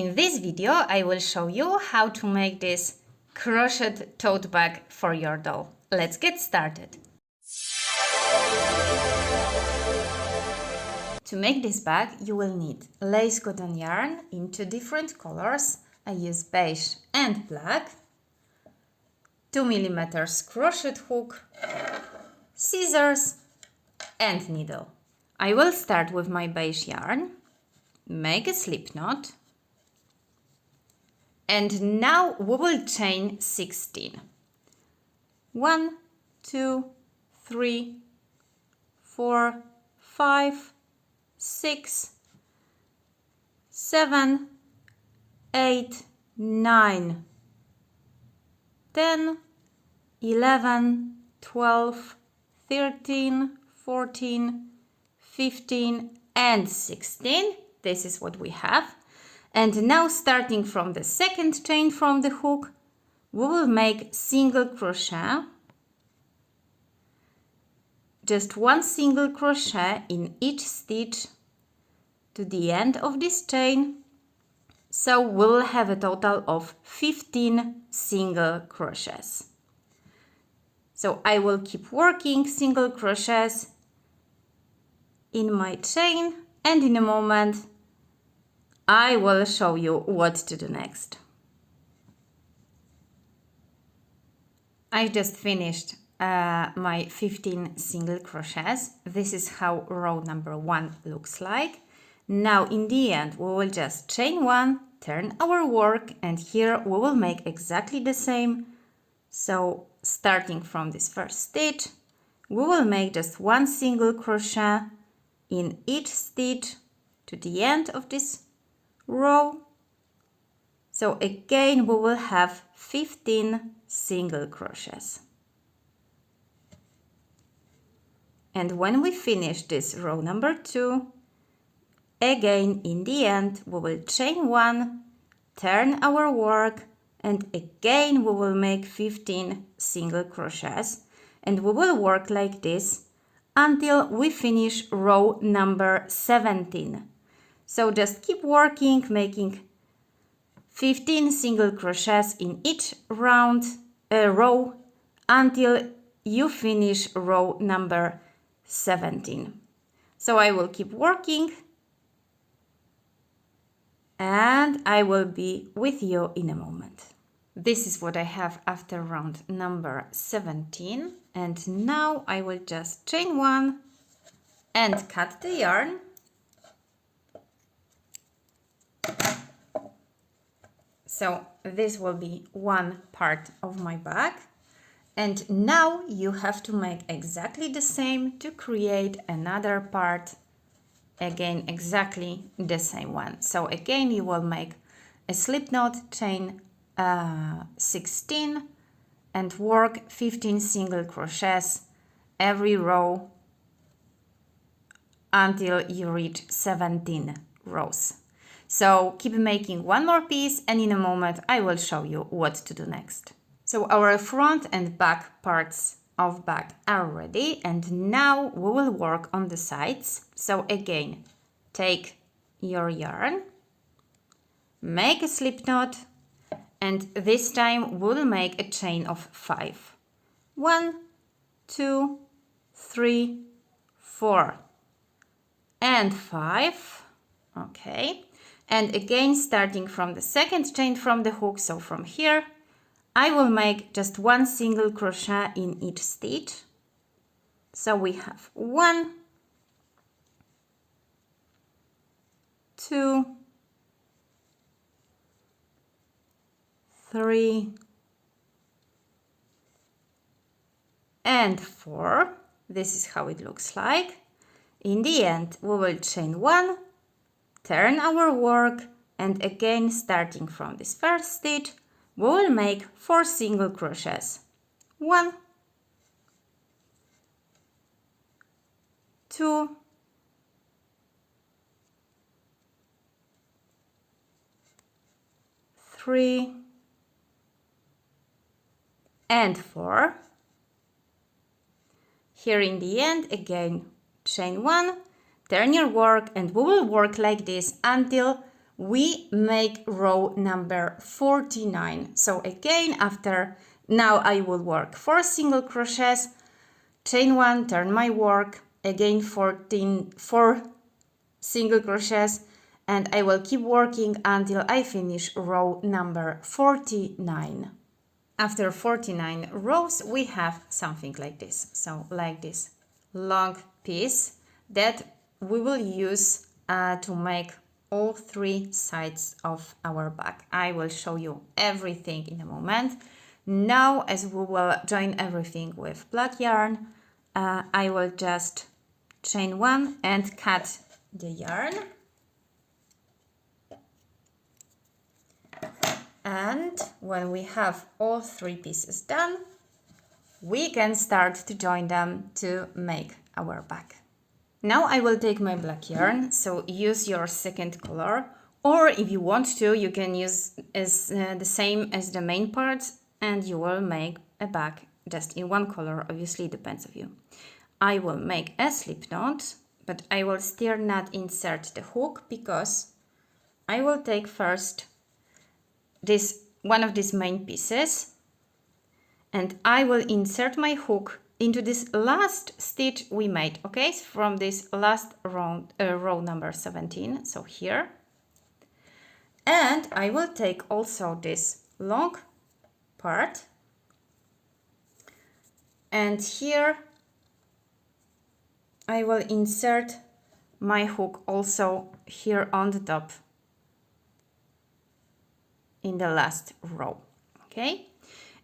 In this video, I will show you how to make this crocheted tote bag for your doll. Let's get started. To make this bag, you will need lace cotton yarn in 2 different colors. I use beige and black, 2 mm crochet hook, scissors and needle. I will start with my beige yarn, make a slip knot, and now we will chain 16. 1, 2, 3, 4, 5, 6, 7, 8, 9, 10, 11, 12, 13, 14, 15 and 16. This is what we have. And now starting from the second chain from the hook, we will make single crochet. Just 1 single crochet in each stitch to the end of this chain. So we will have a total of 15 single crochets. So I will keep working single crochets in my chain, and in a moment I will show you what to do next. I just finished my 15 single crochets. This is how row number 1 looks like. Now in the end we will just chain 1, turn our work, and here we will make exactly the same. So starting from this first stitch, we will make just 1 single crochet in each stitch to the end of this row. So again we will have 15 single crochets. And when we finish this row number 2, again in the end we will chain 1, turn our work, and again we will make 15 single crochets, and we will work like this until we finish row number 17. So just keep working, making 15 single crochets in each row until you finish row number 17. So I will keep working and I will be with you in a moment. This is what I have after round number 17, and now I will just chain 1 and cut the yarn. So this will be one part of my bag, and now you have to make exactly the same to create another part, again exactly the same one. So again you will make a slip knot, chain 16 and work 15 single crochets every row until you reach 17 rows. So keep making one more piece, and in a moment I will show you what to do next. So our front and back parts of bag are ready, and now we will work on the sides. So again, take your yarn, make a slip knot, and this time we'll make a chain of 5. 1, 2, 3, 4 and 5. Okay, and again starting from the second chain from the hook, so from here I will make just 1 single crochet in each stitch. So we have 1, 2, 3 and 4. This is how it looks like. In the end we will chain 1, turn our work, and again starting from this first stitch we will make 4 single crochets. 1, 2, 3 and 4. Here in the end again chain 1, turn your work, and we will work like this until we make row number 49. So again, now I will work 4 single crochets, chain 1, turn my work, again 4 single crochets, and I will keep working until I finish row number 49. After 49 rows, we have something like this. So like this long piece that we will use to make all 3 sides of our bag. I will show you everything in a moment. Now, as we will join everything with black yarn, I will just chain 1 and cut the yarn. And when we have all 3 pieces done, we can start to join them to make our bag. Now I will take my black yarn, so use your second color, or if you want to, you can use the same as the main parts and you will make a bag just in one color. Obviously it depends on you. I will make a slip knot, but I will still not insert the hook because I will take first one of these main pieces and I will insert my hook into this last stitch we made, okay, from this last row number 17, so here. And I will take also this long part, and here I will insert my hook also here on the top in the last row, okay.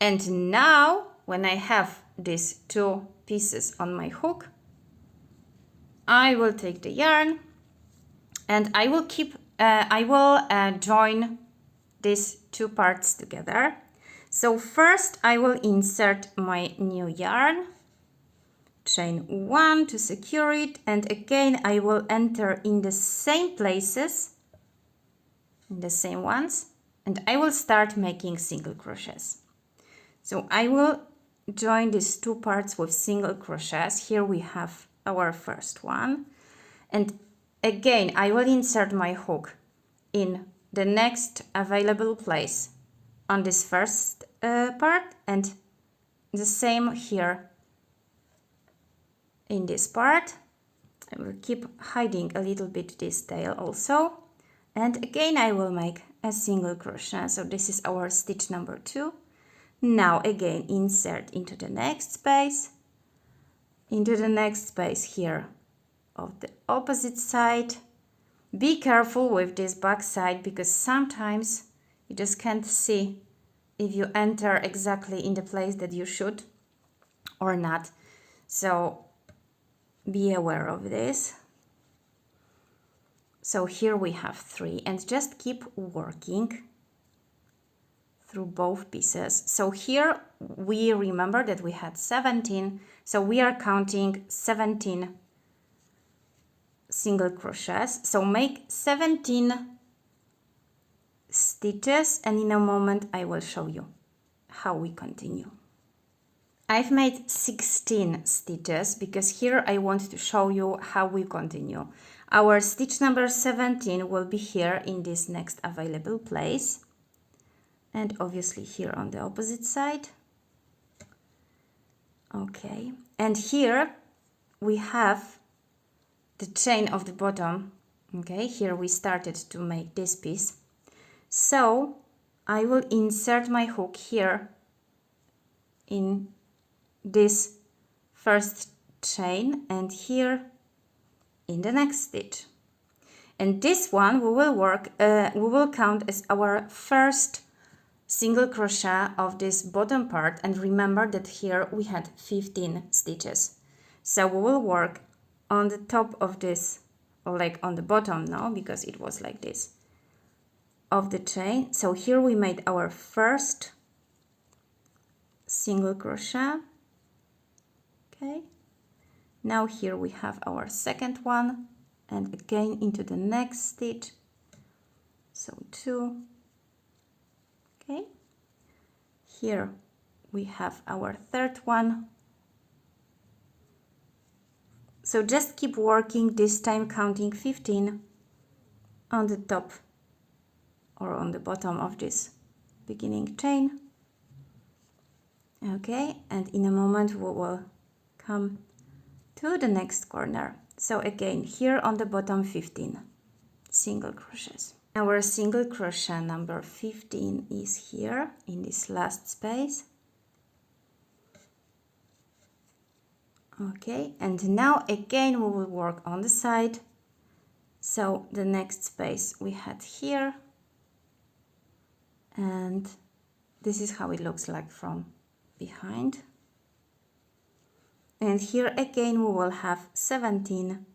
And now when I have these 2 pieces on my hook, I will take the yarn and I will join these 2 parts together. So first I will insert my new yarn, chain 1 to secure it, and again I will enter in the same places, in the same ones, and I will start making single crochets. So I will join these 2 parts with single crochets. Here we have our first one, and again I will insert my hook in the next available place on this first part, and the same here in this part. I will keep hiding a little bit this tail also, and again I will make a single crochet. So this is our stitch number 2. Now again insert into the next space here of the opposite side. Be careful with this back side because sometimes you just can't see if you enter exactly in the place that you should or not. So be aware of this. So here we have 3, and just keep working through both pieces. So here we remember that we had 17, so we are counting 17 single crochets. So make 17 stitches, and in a moment I will show you how we continue. I've made 16 stitches because here I want to show you how we continue. Our stitch number 17 will be here in this next available place, and obviously here on the opposite side. Okay, and here we have the chain of the bottom. Okay, here we started to make this piece. So I will insert my hook here in this first chain and here in the next stitch. And this one we will count as our first single crochet of this bottom part, and remember that here we had 15 stitches. So we will work on the top of this, or like on the bottom now, because it was like this, of the chain. So here we made our first single crochet. Okay, now here we have our second one, and again into the next stitch, so 2. Okay, here we have our third one. So just keep working, this time counting 15 on the top or on the bottom of this beginning chain. Okay, and in a moment we will come to the next corner. So again, here on the bottom 15 single crochets. Our single crochet number 15 is here in this last space. Okay, and now again we will work on the side. So the next space we had here, and this is how it looks like from behind. And here again we will have 17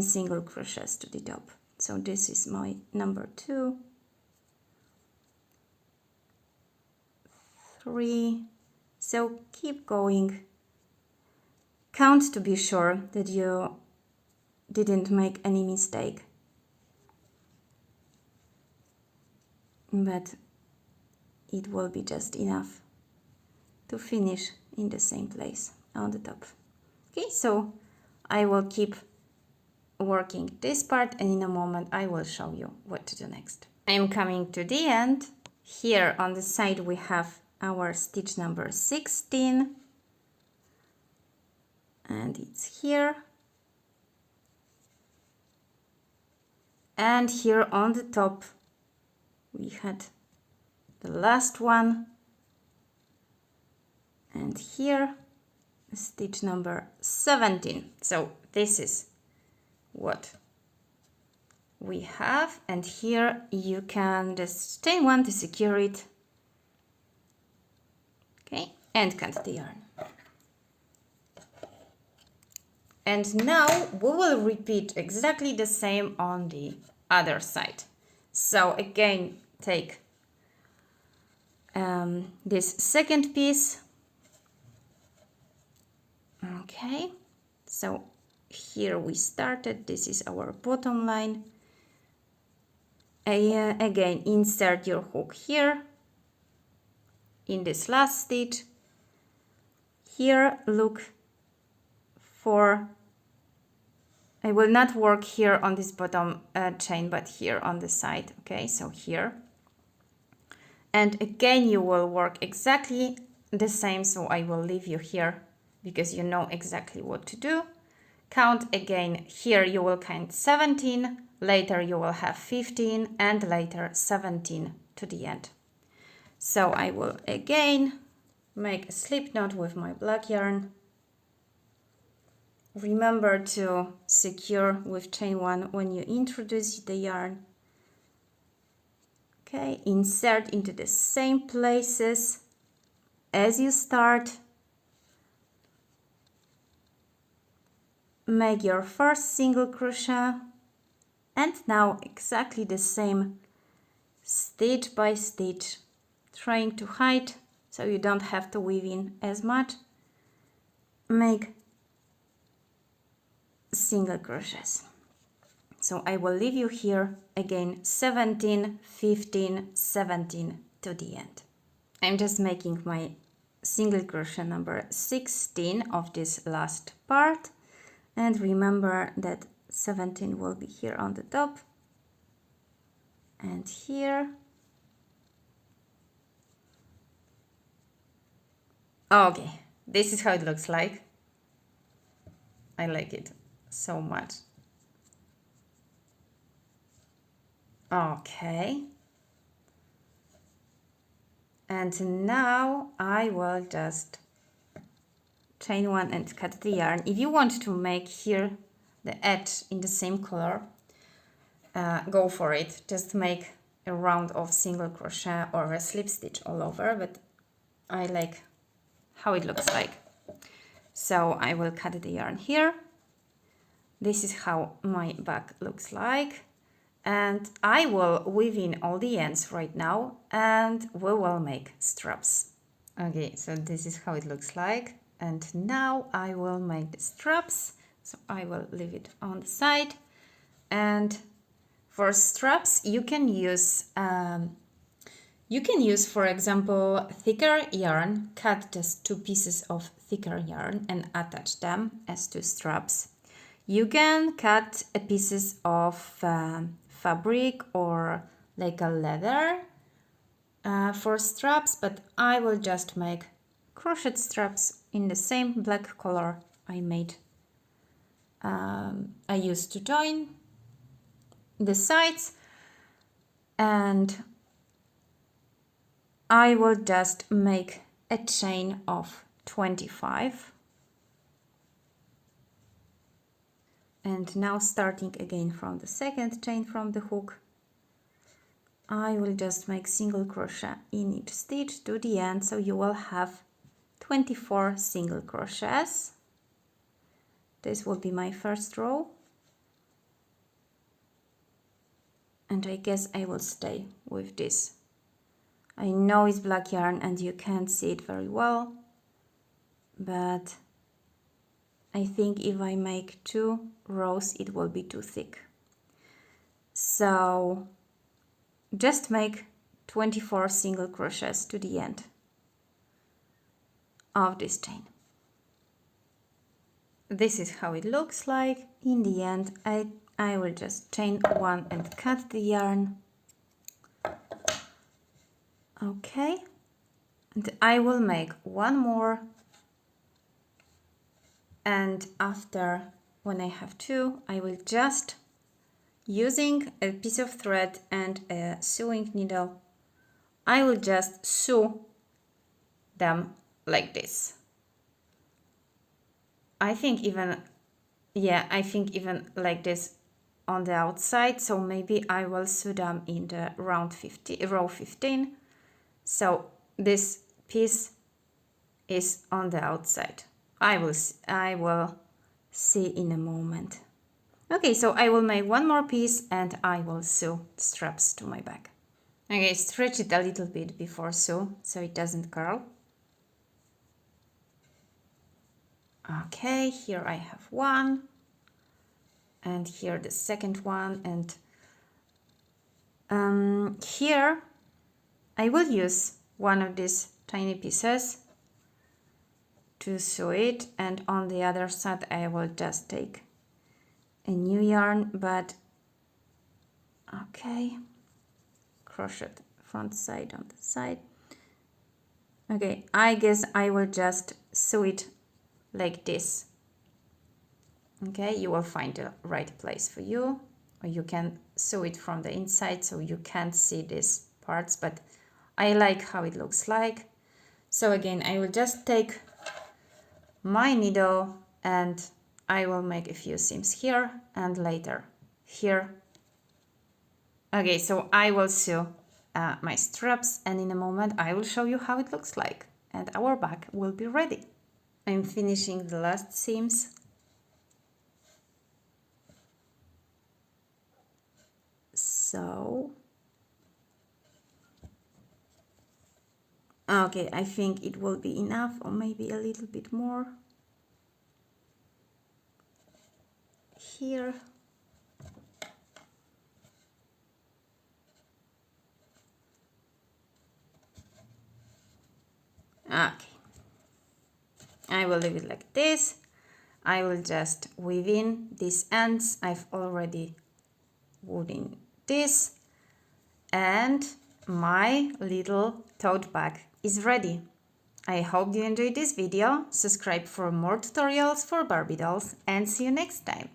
single crochets to the top. So this is my number 2, 3. So keep going. Count to be sure that you didn't make any mistake. But it will be just enough to finish in the same place on the top. Okay, so I will keep working this part, and in a moment I will show you what to do next. I am coming to the end. Here on the side we have our stitch number 16, and it's here. And here on the top we had the last one, and here stitch number 17. So this is what we have, and here you can just chain 1 to secure it. Okay, and cut the yarn. And now we will repeat exactly the same on the other side. So again, take this second piece. Okay, so here we started, this is our bottom line. Again, insert your hook here in this last stitch. Here look for, I will not work here on this bottom chain, but here on the side. Okay, so here, and again you will work exactly the same, so I will leave you here because you know exactly what to do. Count again. Here you will count 17, later you will have 15, and later 17 to the end. So I will again make a slip knot with my black yarn. Remember to secure with chain 1 when you introduce the yarn. Okay, insert into the same places as you start. Make your first single crochet, and now exactly the same, stitch by stitch, trying to hide so you don't have to weave in as much. Make single crochets. So I will leave you here again 17, 15, 17 to the end. I'm just making my single crochet number 16 of this last part. And remember that 17 will be here on the top and here. Okay, this is how it looks like. I like it so much. Okay. And now I will just chain 1 and cut the yarn. If you want to make here the edge in the same color, go for it. Just make a round of single crochet or a slip stitch all over, but I like how it looks like. So I will cut the yarn here. This is how my bag looks like, and I will weave in all the ends right now, and we will make straps. Okay, so this is how it looks like. And now I will make the straps, so I will leave it on the side. And for straps, you can use, for example, thicker yarn. Cut just 2 pieces of thicker yarn and attach them as 2 straps. You can cut pieces of fabric or like a leather for straps, but I will just make crochet straps in the same black color I made. I used to join the sides, and I will just make a chain of 25. And now starting again from the second chain from the hook, I will just make single crochet in each stitch to the end, so you will have 24 single crochets. This will be my first row. And I guess I will stay with this. I know it's black yarn and you can't see it very well, but I think if I make 2 rows, it will be too thick. So just make 24 single crochets to the end of this chain. This is how it looks like. In the end, I will just chain 1 and cut the yarn. Okay, and I will make 1 more, and after, when I have 2, I will just, using a piece of thread and a sewing needle, I will just sew them like this. I think even like this on the outside, so maybe I will sew them in the row 15. So this piece is on the outside. I will see in a moment. Okay, so I will make 1 more piece and I will sew straps to my bag. Okay, stretch it a little bit before sew so it doesn't curl. Okay, here I have 1 and here the second one, and here I will use one of these tiny pieces to sew it, and on the other side I will just take a new yarn, but okay, crochet front side on the side. Okay, I guess I will just sew it like this. Okay, you will find the right place for you, or you can sew it from the inside so you can't see these parts, but I like how it looks like. So again, I will just take my needle and I will make a few seams here and later here. Okay, so I will sew my straps, and in a moment I will show you how it looks like, and our bag will be ready. I'm finishing the last seams. So, okay, I think it will be enough, or maybe a little bit more. Here. Okay. I will leave it like this. I will just weave in these ends. I've already wound in this, and my little tote bag is ready. I hope you enjoyed this video. Subscribe for more tutorials for Barbie dolls, and see you next time.